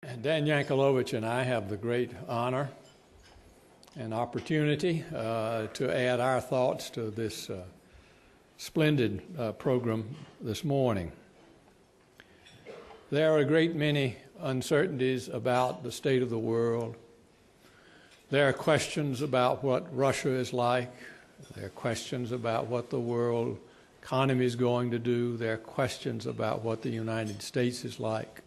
Dan Yankelovich and I have the great honor and opportunity to add our thoughts to this splendid program this morning. There are a great many uncertainties about the state of the world. There are questions about what Russia is like. There are questions about what the world economy is going to do. There are questions about what the United States is like.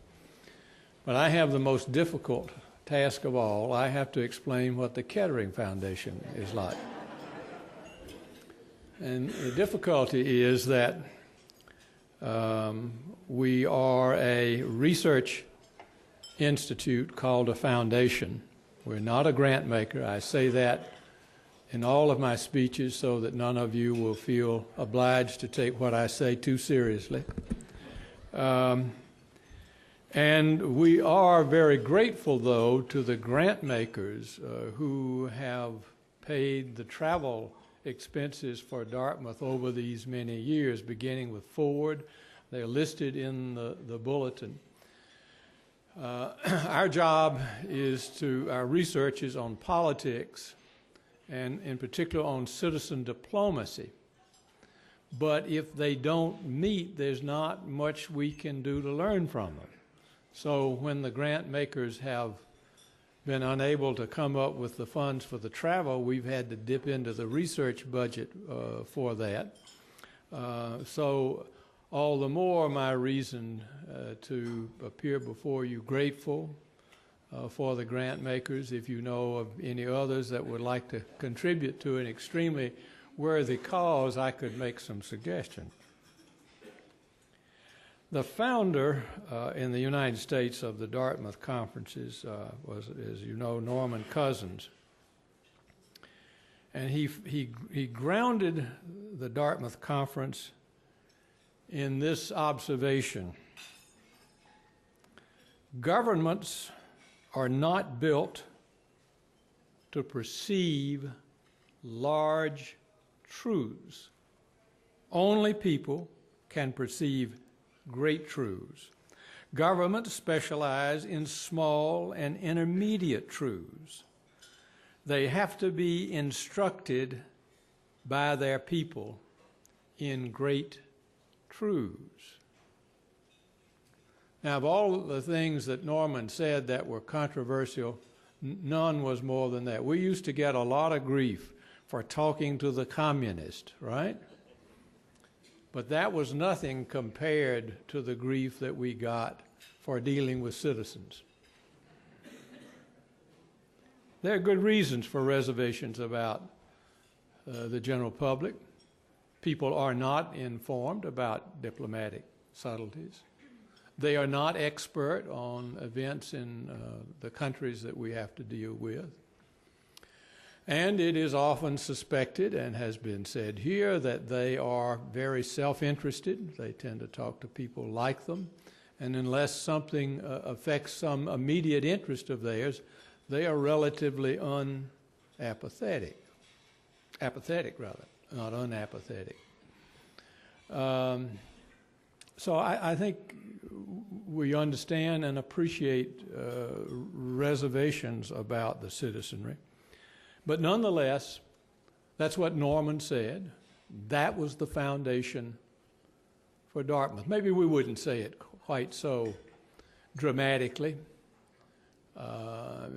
But I have the most difficult task of all. I have to explain what the Kettering Foundation is like. And the difficulty is that we are a research institute called a foundation. We're not a grant maker. I say that in all of my speeches so that none of you will feel obliged to take what I say too seriously. And we are very grateful, though, to the grant makers who have paid the travel expenses for Dartmouth over these many years, beginning with Ford. They're listed in the bulletin. Our job our research is on politics, and in particular on citizen diplomacy. But if they don't meet, there's not much we can do to learn from them. So when the grant makers have been unable to come up with the funds for the travel, we've had to dip into the research budget for that. So all the more my reason to appear before you grateful for the grant makers. If you know of any others that would like to contribute to an extremely worthy cause, I could make some suggestions. The founder in the United States of the Dartmouth conferences was, as you know, Norman Cousins. And he grounded the Dartmouth conference in this observation: governments are not built to perceive large truths. Only people can perceive great truths. Governments specialize in small and intermediate truths. They have to be instructed by their people in great truths. Now, of all the things that Norman said that were controversial, none was more than that. We used to get a lot of grief for talking to the communist, right? But that was nothing compared to the grief that we got for dealing with citizens. There are good reasons for reservations about the general public. People are not informed about diplomatic subtleties. They are not expert on events in the countries that we have to deal with. And it is often suspected, and has been said here, that they are very self-interested. They tend to talk to people like them. And unless something affects some immediate interest of theirs, they are relatively unapathetic. Apathetic, rather, not unapathetic. So I think we understand and appreciate reservations about the citizenry. But nonetheless, that's what Norman said. That was the foundation for Dartmouth. Maybe we wouldn't say it quite so dramatically.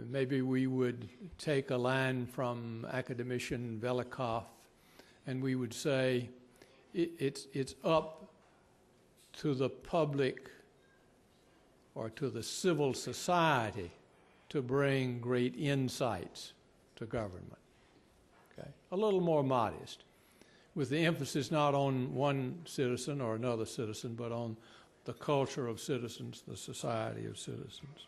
Maybe we would take a line from academician Velikov, and we would say it's up to the public or to the civil society to bring great insights to government. Okay? A little more modest, with the emphasis not on one citizen or another citizen, but on the culture of citizens, the society of citizens.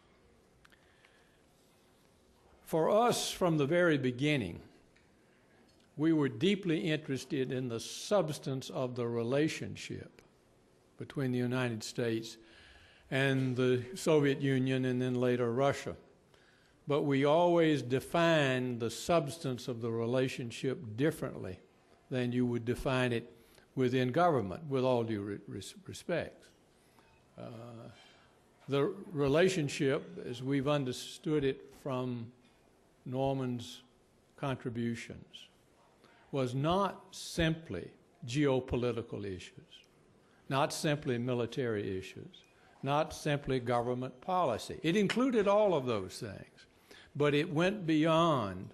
For us, from the very beginning, we were deeply interested in the substance of the relationship between the United States and the Soviet Union and then later Russia. But we always define the substance of the relationship differently than you would define it within government, with all due respect. The relationship, as we've understood it from Norman's contributions, was not simply geopolitical issues, not simply military issues, not simply government policy. It included all of those things, but it went beyond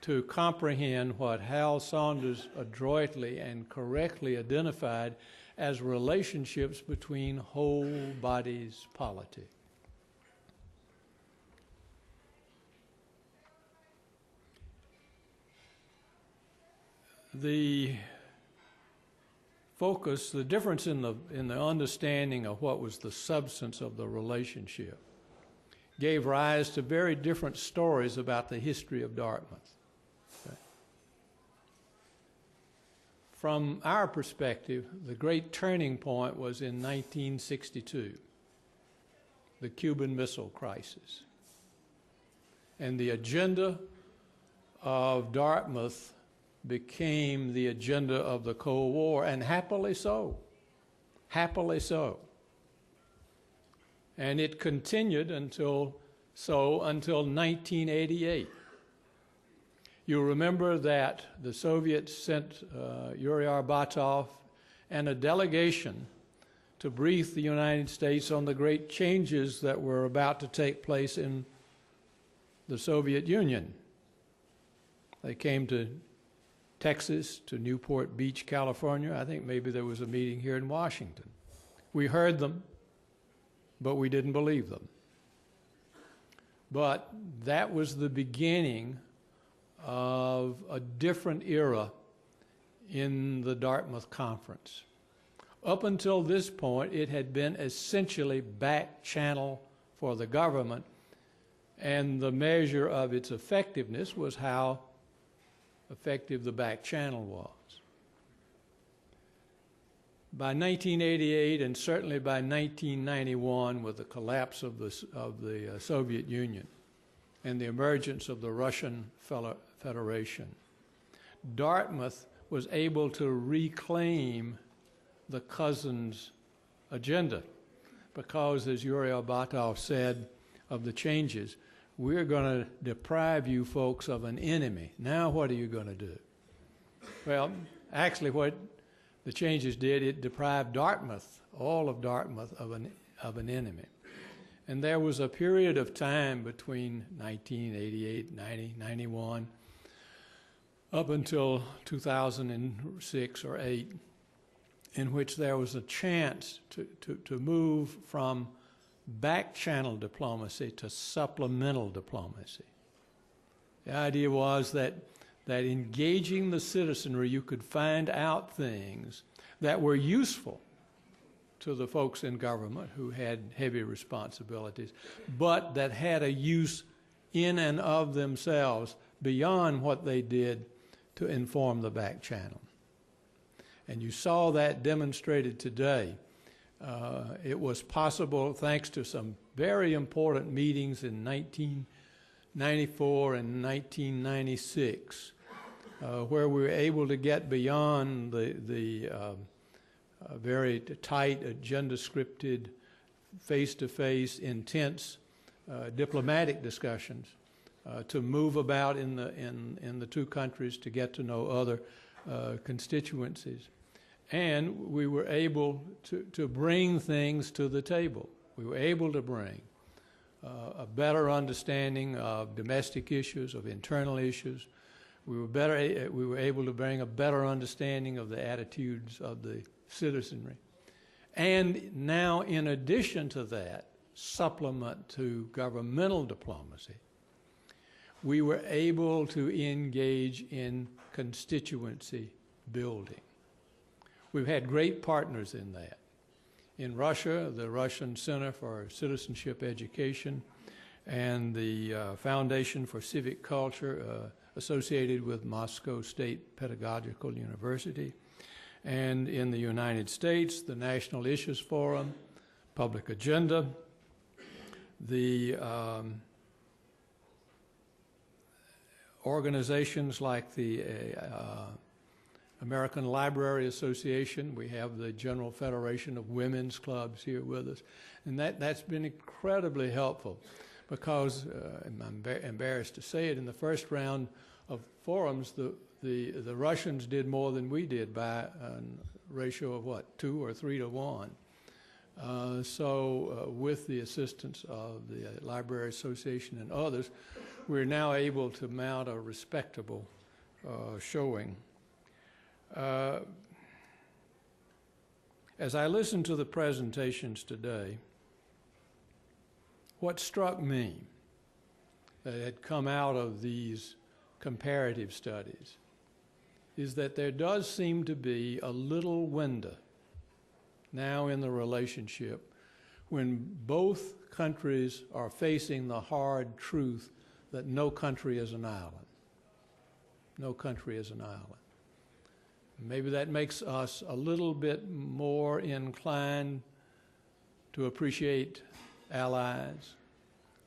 to comprehend what Hal Saunders adroitly and correctly identified as relationships between whole bodies polity. The focus, the difference in the understanding of what was the substance of the relationship gave rise to very different stories about the history of Dartmouth. Okay. From our perspective, the great turning point was in 1962, the Cuban Missile Crisis. And the agenda of Dartmouth became the agenda of the Cold War, and happily so. Happily so. And it continued until 1988. You remember that the Soviets sent Yuri Arbatov and a delegation to brief the United States on the great changes that were about to take place in the Soviet Union. They came to Texas, to Newport Beach, California. I think maybe there was a meeting here in Washington. We heard them, but we didn't believe them. But that was the beginning of a different era in the Dartmouth Conference. Up until this point, it had been essentially back channel for the government, and the measure of its effectiveness was how effective the back channel was. By 1988, and certainly by 1991, with the collapse of the Soviet Union and the emergence of the Russian Federation, Dartmouth was able to reclaim the cousins' agenda, because, as Yuri Arbatov said of the changes, we're going to deprive you folks of an enemy. Now what are you going to do? Well, actually what the changes did, it deprived Dartmouth, all of Dartmouth, of an enemy. And there was a period of time between 1988, 90, 91, up until 2006 or 8, in which there was a chance to move from back-channel diplomacy to supplemental diplomacy. The idea was that engaging the citizenry, you could find out things that were useful to the folks in government who had heavy responsibilities, but that had a use in and of themselves beyond what they did to inform the back channel. And you saw that demonstrated today. It was possible thanks to some very important meetings in 1994 and 1996, where we were able to get beyond the very tight, agenda-scripted, face-to-face, intense diplomatic discussions to move about in the two countries to get to know other constituencies. And we were able to bring things to the table. We were able to bring a better understanding of domestic issues, of internal issues. We were able to bring a better understanding of the attitudes of the citizenry. And now, in addition to that, supplement to governmental diplomacy, we were able to engage in constituency building. We've had great partners in that. In Russia, the Russian Center for Citizenship Education and the Foundation for Civic Culture associated with Moscow State Pedagogical University. And in the United States, the National Issues Forum, Public Agenda, the organizations like the American Library Association. We have the General Federation of Women's Clubs here with us. And that's been incredibly helpful because, and I'm embarrassed to say it, in the first round of forums, the Russians did more than we did by a ratio of, what, 2 or 3 to 1. So with the assistance of the Library Association and others, we're now able to mount a respectable showing. As I listened to the presentations today, what struck me that had come out of these comparative studies is that there does seem to be a little window now in the relationship when both countries are facing the hard truth that no country is an island. No country is an island. Maybe that makes us a little bit more inclined to appreciate allies,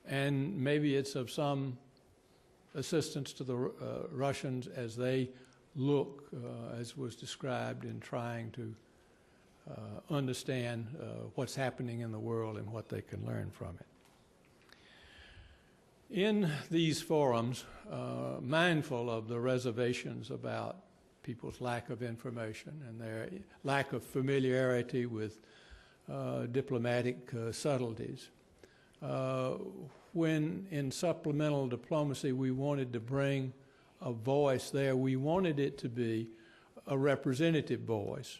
and maybe it's of some assistance to the Russians as they look, as was described, in trying to understand what's happening in the world and what they can learn from it. In these forums, mindful of the reservations about people's lack of information and their lack of familiarity with diplomatic subtleties, when in supplemental diplomacy we wanted to bring a voice there, we wanted it to be a representative voice,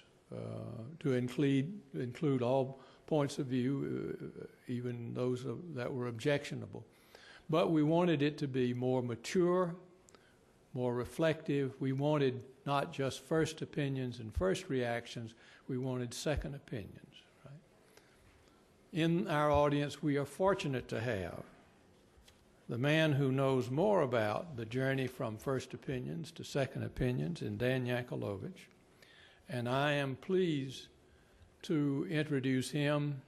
to include all points of view, even those that were objectionable. But we wanted it to be more mature, more reflective. We wanted not just first opinions and first reactions, we wanted second opinions. Right? In our audience, we are fortunate to have the man who knows more about the journey from first opinions to second opinions in Dan Yankelovich. And I am pleased to introduce him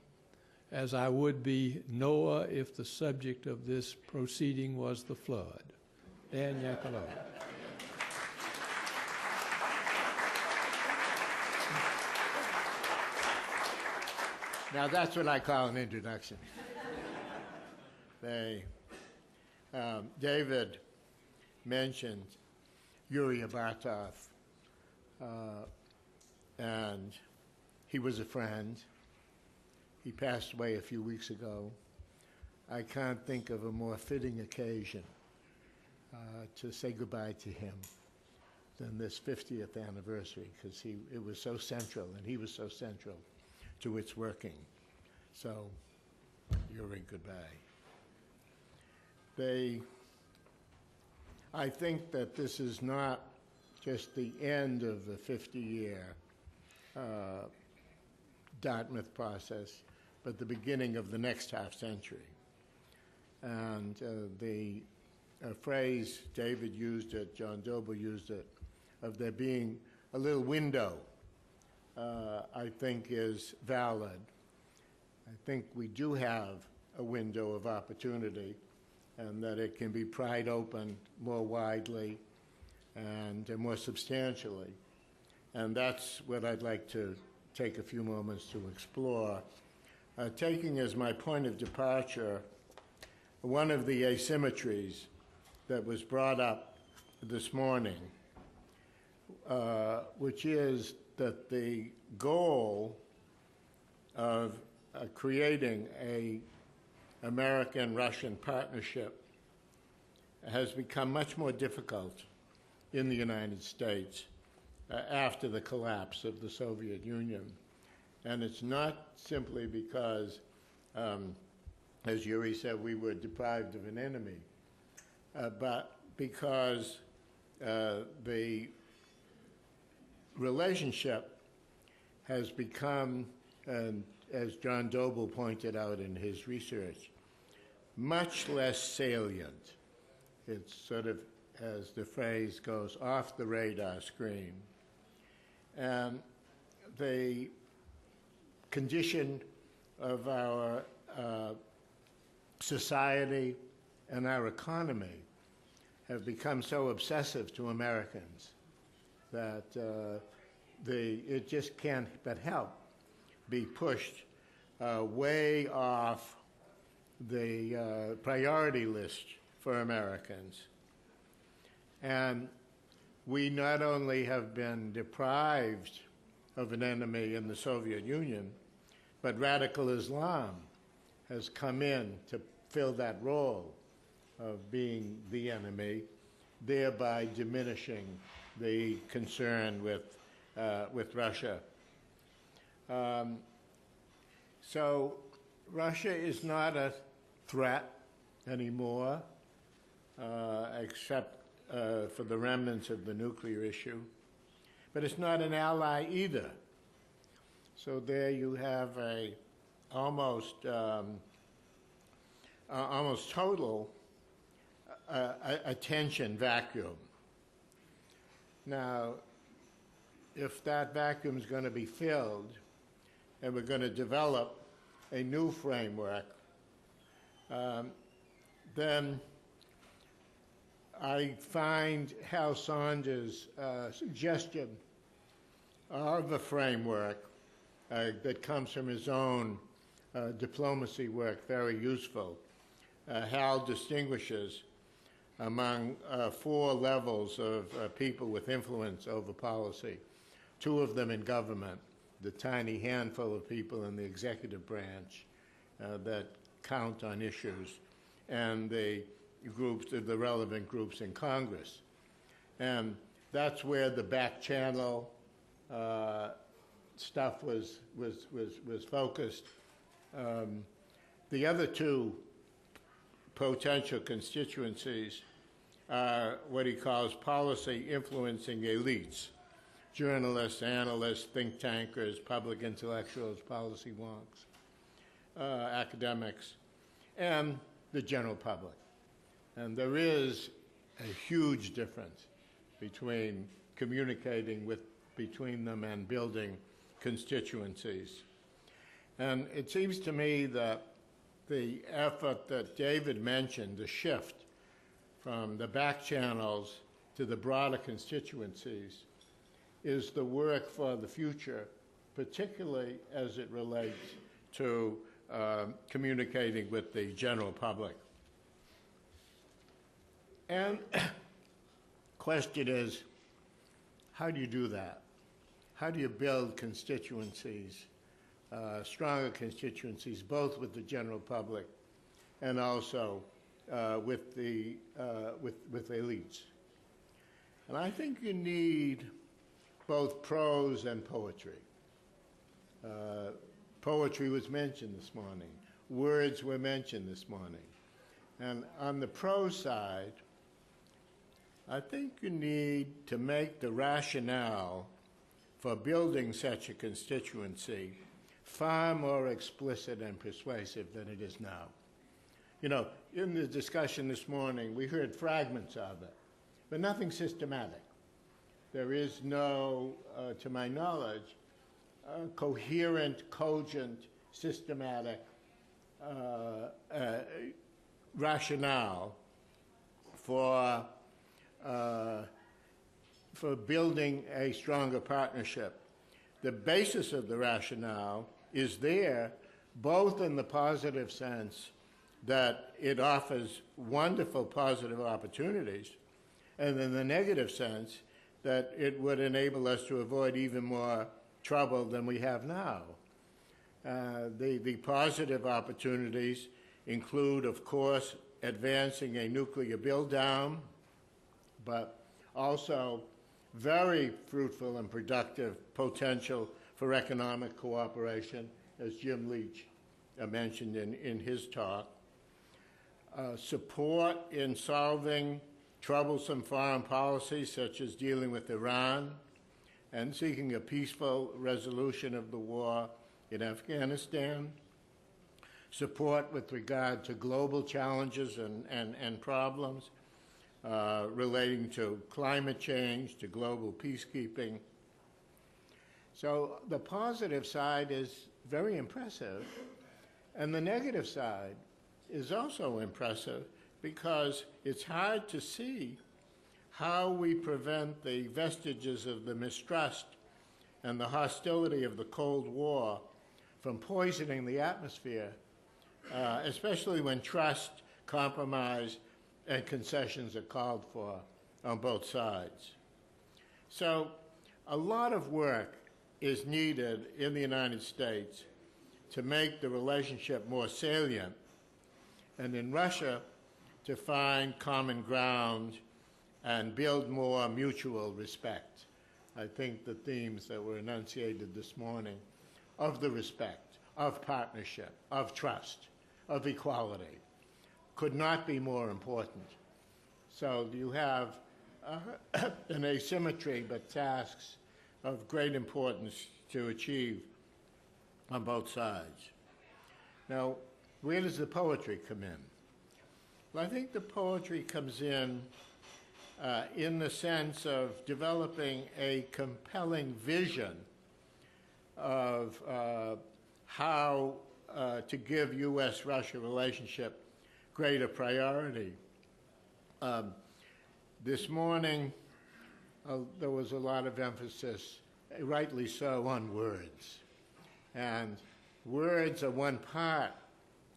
as I would be Noah if the subject of this proceeding was the flood. Dan Yankelovich. Now that's what I call an introduction. David mentioned Yuri Abatov, and he was a friend. He passed away a few weeks ago. I can't think of a more fitting occasion to say goodbye to him than this 50th anniversary, because it was so central, and he was so central to its working. So, Yuri, goodbye. I think that this is not just the end of the 50-year Dartmouth process, but the beginning of the next half century. And the phrase David used it, John Doble used it, of there being a little window, I think is valid. I think we do have a window of opportunity, and that it can be pried open more widely and more substantially. And that's what I'd like to take a few moments to explore. Taking as my point of departure one of the asymmetries that was brought up this morning, which is that the goal of creating a American-Russian partnership has become much more difficult in the United States after the collapse of the Soviet Union. And it's not simply because, as Yuri said, we were deprived of an enemy, but because the relationship has become, as John Doble pointed out in his research, much less salient. It's sort of, as the phrase goes, off the radar screen. And the condition of our society and our economy have become so obsessive to Americans that it just can't but help be pushed way off the priority list for Americans. And we not only have been deprived of an enemy in the Soviet Union, but radical Islam has come in to fill that role of being the enemy, thereby diminishing the concern with Russia. So Russia is not a threat anymore, except for the remnants of the nuclear issue. But it's not an ally either. So there you have a almost total attention vacuum. Now, if that vacuum is going to be filled, and we're going to develop a new framework, then I find Hal Saunders' suggestion of a framework that comes from his own diplomacy work very useful. Hal distinguishes among 4 levels of people with influence over policy, 2 of them in government, the tiny handful of people in the executive branch that count on issues, and the groups, the relevant groups in Congress. And that's where the back channel stuff was focused. The other 2 potential constituencies are what he calls policy influencing elites: journalists, analysts, think tankers, public intellectuals, policy wonks, academics, and the general public. And there is a huge difference between communicating between them and building constituencies. And it seems to me that the effort that David mentioned, the shift from the back channels to the broader constituencies, is the work for the future, particularly as it relates to communicating with the general public. And question is, how do you do that? How do you build constituencies, stronger constituencies, both with the general public and also with elites? And I think you need both prose and poetry. Poetry was mentioned this morning. Words were mentioned this morning. And on the prose side, I think you need to make the rationale for building such a constituency far more explicit and persuasive than it is now. You know, in the discussion this morning, we heard fragments of it, but nothing systematic. There is no, to my knowledge, coherent, cogent, systematic rationale for building a stronger partnership. The basis of the rationale is there, both in the positive sense that it offers wonderful positive opportunities, and in the negative sense that it would enable us to avoid even more trouble than we have now. The positive opportunities include, of course, advancing a nuclear build-down, but also very fruitful and productive potential for economic cooperation, as Jim Leach mentioned in his talk. Support in solving troublesome foreign policies, such as dealing with Iran and seeking a peaceful resolution of the war in Afghanistan. Support with regard to global challenges and problems relating to climate change, to global peacekeeping. So the positive side is very impressive, and the negative side is also impressive, because it's hard to see how we prevent the vestiges of the mistrust and the hostility of the Cold War from poisoning the atmosphere, especially when trust, compromise, and concessions are called for on both sides. So a lot of work is needed in the United States to make the relationship more salient, and in Russia to find common ground and build more mutual respect. I think the themes that were enunciated this morning of the respect, of partnership, of trust, of equality could not be more important. So you have an asymmetry, but tasks of great importance to achieve on both sides. Now, where does the poetry come in? Well, I think the poetry comes in the sense of developing a compelling vision of how to give U.S.-Russia relationship greater priority. This morning, there was a lot of emphasis, rightly so, on words. And words are one part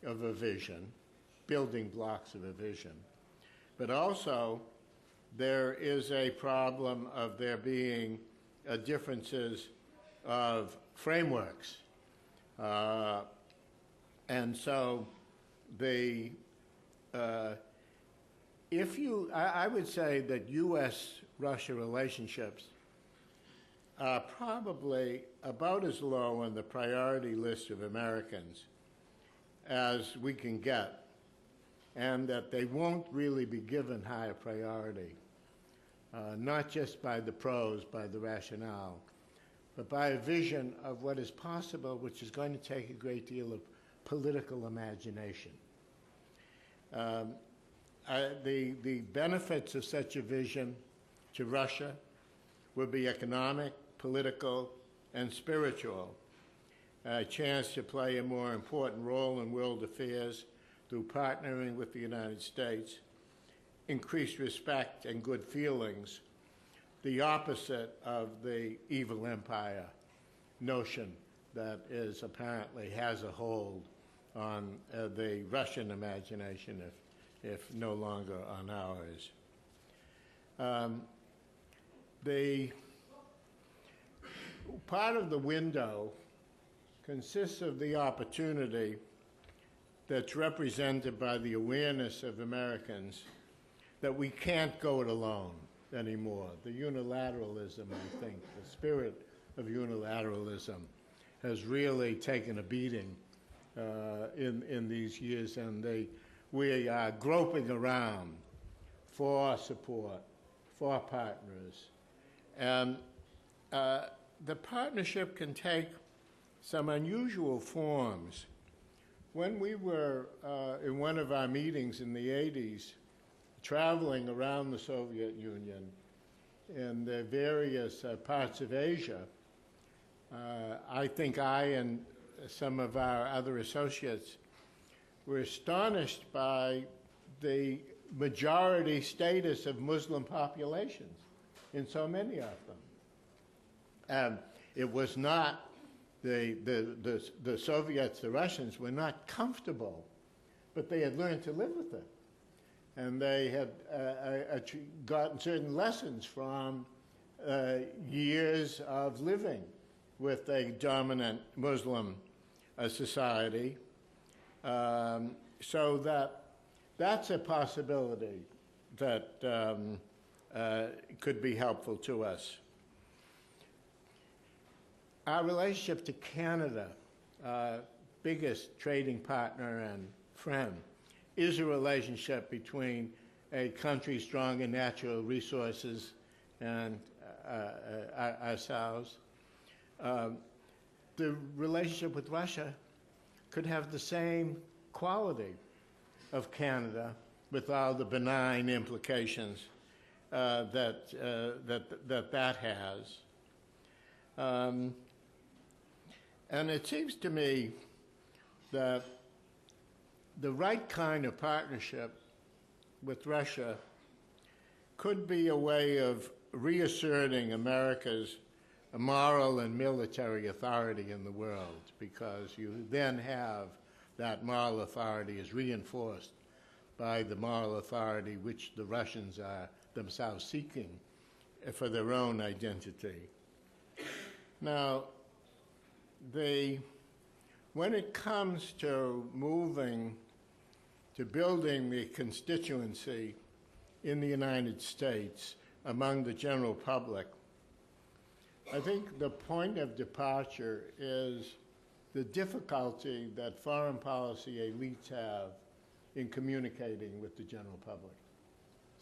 of a vision, building blocks of a vision. But also, there is a problem of there being differences of frameworks. And so I would say that U.S.-Russia relationships are probably about as low on the priority list of Americans as we can get, and that they won't really be given higher priority, not just by the prose, by the rationale, but by a vision of what is possible, which is going to take a great deal of political imagination. The benefits of such a vision to Russia would be economic, political, and spiritual. A chance to play a more important role in world affairs through partnering with the United States, increased respect and good feelings, the opposite of the evil empire notion that apparently has a hold on the Russian imagination, if no longer on ours. The part of the window consists of the opportunity that's represented by the awareness of Americans that we can't go it alone anymore. The unilateralism, I think, the spirit of unilateralism has really taken a beating in these years, and we are groping around for support, for partners. And the partnership can take some unusual forms. When we were in one of our meetings in the 80s, traveling around the Soviet Union in the various parts of Asia, I think I and some of our other associates were astonished by the majority status of Muslim populations in so many of them. It was not the Soviets, the Russians, were not comfortable, but they had learned to live with it. And they had gotten certain lessons from years of living with a dominant Muslim society. So that's a possibility that could be helpful to us. Our relationship to Canada, our biggest trading partner and friend, is a relationship between a country strong in natural resources and ourselves. The relationship with Russia could have the same quality of Canada with all the benign implications that has. And it seems to me that the right kind of partnership with Russia could be a way of reasserting America's moral and military authority in the world, because you then have that moral authority is reinforced by the moral authority which the Russians are themselves seeking for their own identity. Now, when it comes to moving to building the constituency in the United States among the general public, I think the point of departure is the difficulty that foreign policy elites have in communicating with the general public.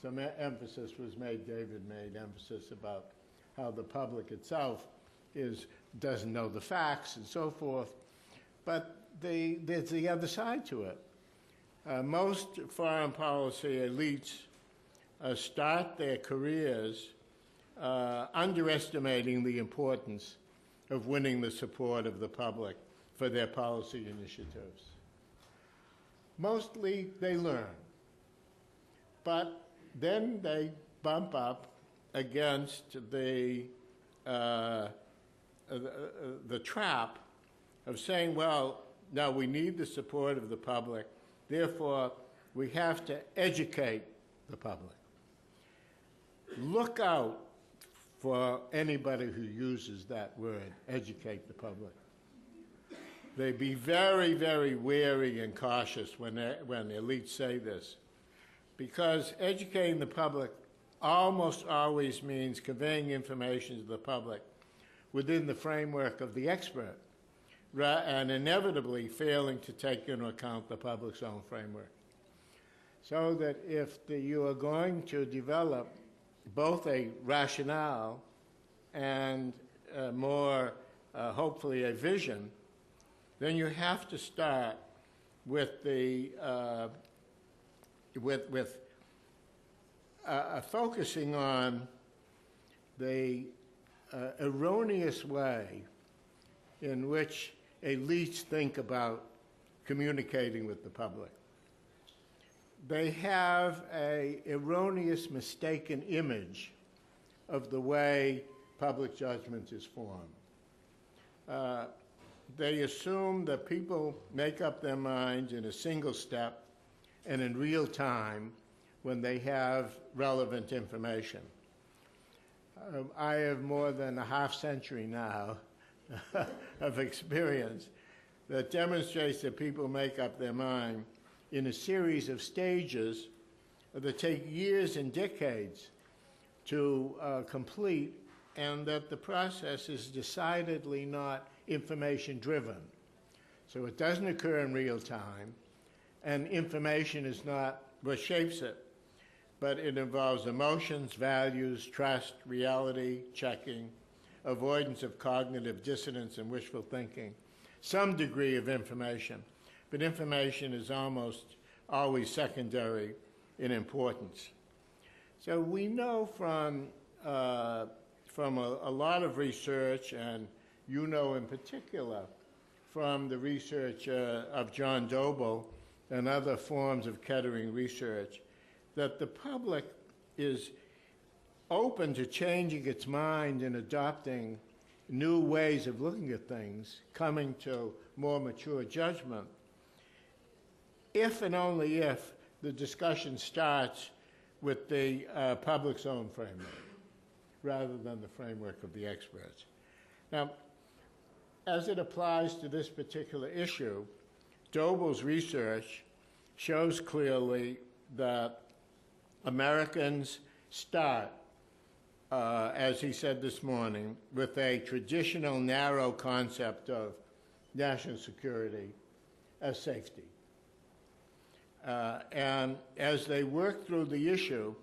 Some emphasis was made, David made emphasis about how the public itself doesn't know the facts and so forth, but there's the other side to it. Most foreign policy elites start their careers underestimating the importance of winning the support of the public for their policy initiatives. Mostly they learn, but then they bump up against the trap of saying, well, now we need the support of the public, therefore we have to educate the public. Look out for anybody who uses that word, educate the public. They be very, very wary and cautious when elites say this, because educating the public almost always means conveying information to the public within the framework of the expert, and inevitably failing to take into account the public's own framework. So that if you are going to develop both a rationale and more, hopefully, a vision, then you have to start with focusing on the erroneous way in which elites think about communicating with the public. They have an erroneous, mistaken image of the way public judgment is formed. They assume that people make up their minds in a single step and in real time when they have relevant information. I have more than a half century now of experience that demonstrates that people make up their mind in a series of stages that take years and decades to complete, and that the process is decidedly not information-driven. So it doesn't occur in real time, and information is not what shapes it, but it involves emotions, values, trust, reality checking, avoidance of cognitive dissonance and wishful thinking, some degree of information. But information is almost always secondary in importance. So we know from a lot of research, and you know in particular from the research of John Doble and other forms of Kettering research, that the public is open to changing its mind and adopting new ways of looking at things, coming to more mature judgment, if and only if the discussion starts with the public's own framework, rather than the framework of the experts. Now, as it applies to this particular issue, Doble's research shows clearly that Americans start, as he said this morning, with a traditional narrow concept of national security as safety. And as they work through the issue,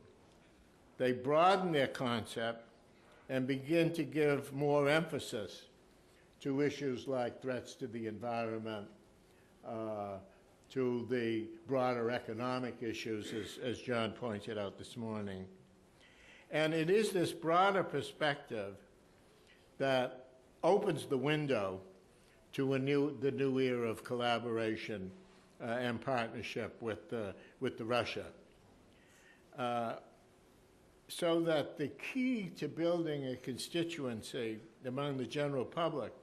they broaden their concept and begin to give more emphasis to issues like threats to the environment, to the broader economic issues, as John pointed out this morning. And it is this broader perspective that opens the window to the new era of collaboration and partnership with Russia. so that the key to building a constituency among the general public,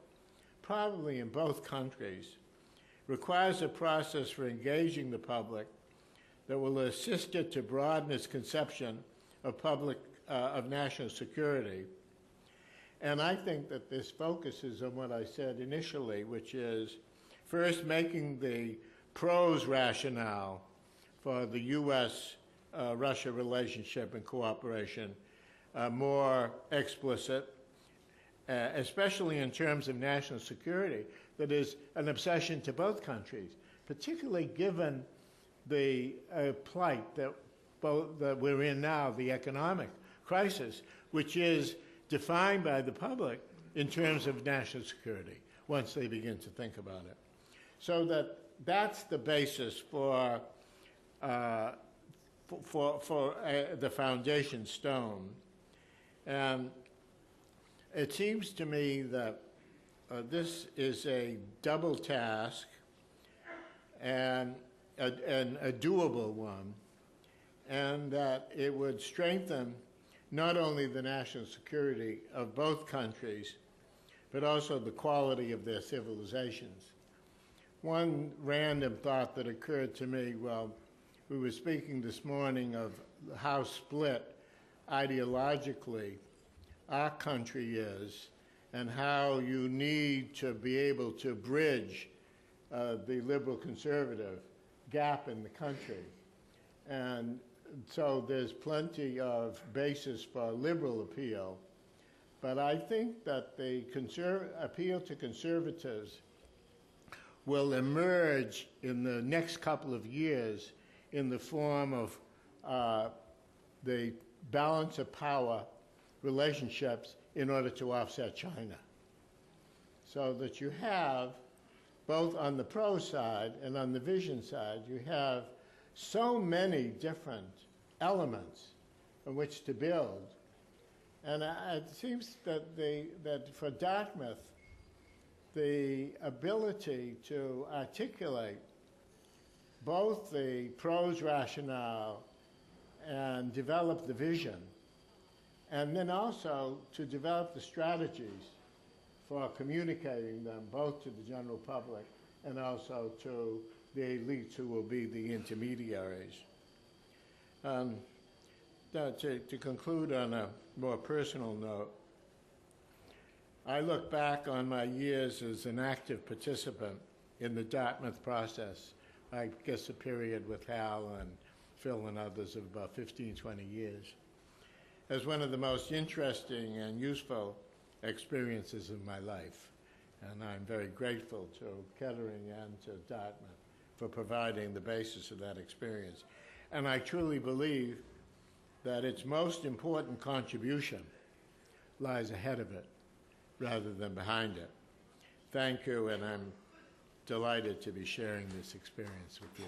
probably in both countries, requires a process for engaging the public that will assist it to broaden its conception of national security. And I think that this focuses on what I said initially, which is first making the pros rationale for the U.S.-Russia relationship and cooperation more explicit, especially in terms of national security, that is an obsession to both countries, particularly given the plight that we're in now, the economic crisis, which is defined by the public in terms of national security once they begin to think about it. So that's the basis for the foundation stone. And it seems to me that this is a double task and a doable one, and that it would strengthen not only the national security of both countries, but also the quality of their civilizations. One random thought that occurred to me while we were speaking this morning of how split ideologically our country is, and how you need to be able to bridge the liberal-conservative gap in the country. And so there's plenty of basis for liberal appeal, but I think that the appeal to conservatives will emerge in the next couple of years in the form of the balance of power relationships in order to offset China. So that you have, both on the pro side and on the vision side, you have so many different elements on which to build. And it seems that for Dartmouth, the ability to articulate both the pros rationale and develop the vision, and then also to develop the strategies for communicating them both to the general public and also to the elites who will be the intermediaries. To conclude on a more personal note, I look back on my years as an active participant in the Dartmouth process. I guess a period with Hal and Phil and others of about 15, 20 years, as one of the most interesting and useful experiences of my life. And I'm very grateful to Kettering and to Dartmouth for providing the basis of that experience. And I truly believe that its most important contribution lies ahead of it rather than behind it. Thank you, and I'm delighted to be sharing this experience with you.